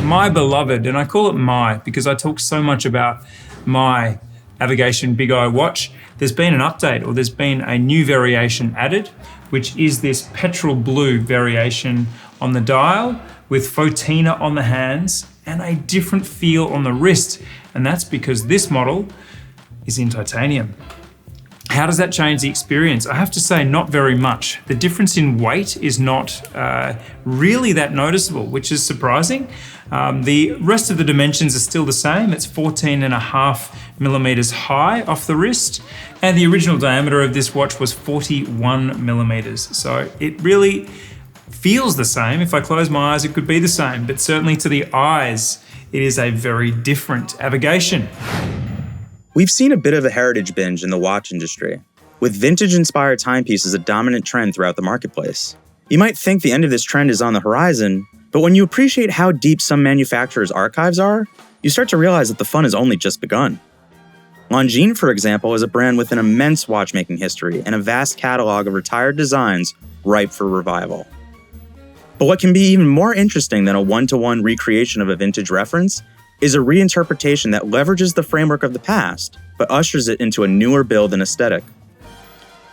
My beloved, and I call it my because I talk so much about my Avigation BigEye watch, there's been an update, or there's been a new variation added, which is this petrol blue variation on the dial with photina on the hands and a different feel on the wrist. And that's because this model is in titanium. How does that change the experience? I have to say, not very much. The difference in weight is not really that noticeable, which is surprising. The rest of the dimensions are still the same. It's 14.5 millimeters high off the wrist, and the original diameter of this watch was 41 millimeters. So it really feels the same. If I close my eyes, it could be the same, but certainly to the eyes, it is a very different Avigation. We've seen a bit of a heritage binge in the watch industry, with vintage-inspired timepieces a dominant trend throughout the marketplace. You might think the end of this trend is on the horizon, but when you appreciate how deep some manufacturers' archives are, you start to realize that the fun has only just begun. Longines, for example, is a brand with an immense watchmaking history and a vast catalog of retired designs ripe for revival. But what can be even more interesting than a one-to-one recreation of a vintage reference is a reinterpretation that leverages the framework of the past, but ushers it into a newer build and aesthetic.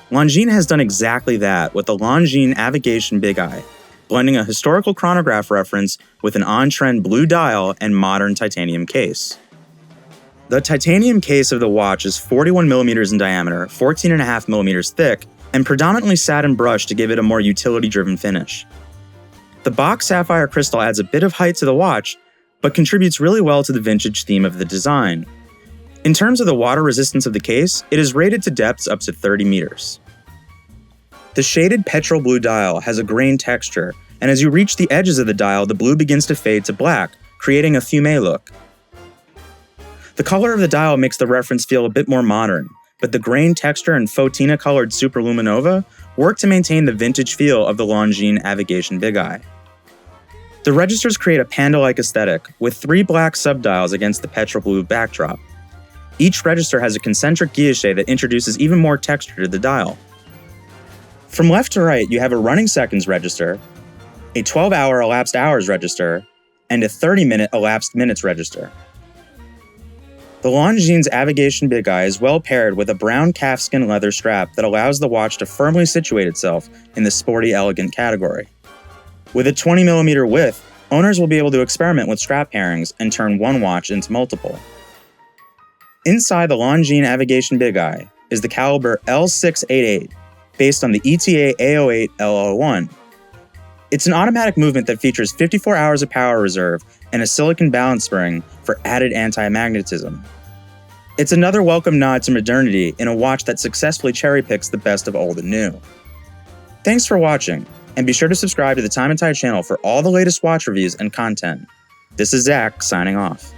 Longines has done exactly that with the Longines Avigation BigEye, blending a historical chronograph reference with an on-trend blue dial and modern titanium case. The titanium case of the watch is 41 millimeters in diameter, 14.5 millimeters thick, and predominantly satin brushed to give it a more utility-driven finish. The box sapphire crystal adds a bit of height to the watch, but contributes really well to the vintage theme of the design. In terms of the water resistance of the case, it is rated to depths up to 30 meters. The shaded petrol blue dial has a grain texture, and as you reach the edges of the dial, the blue begins to fade to black, creating a fumé look. The color of the dial makes the reference feel a bit more modern, but the grain texture and photina-colored superluminova work to maintain the vintage feel of the Longines Avigation BigEye. The registers create a panda-like aesthetic, with 3 black subdials against the petrol blue backdrop. Each register has a concentric guilloche that introduces even more texture to the dial. From left to right, you have a running seconds register, a 12-hour elapsed hours register, and a 30-minute elapsed minutes register. The Longines Avigation BigEye is well paired with a brown calfskin leather strap that allows the watch to firmly situate itself in the sporty elegant category. With a 20mm width, owners will be able to experiment with strap pairings and turn one watch into multiple. Inside the Longines Avigation BigEye is the caliber L688, based on the ETA A08 L01. It's an automatic movement that features 54 hours of power reserve and a silicon balance spring for added anti-magnetism. It's another welcome nod to modernity in a watch that successfully cherry-picks the best of old and new. Thanks for watching, and be sure to subscribe to the Time+Tide channel for all the latest watch reviews and content. This is Zach, signing off.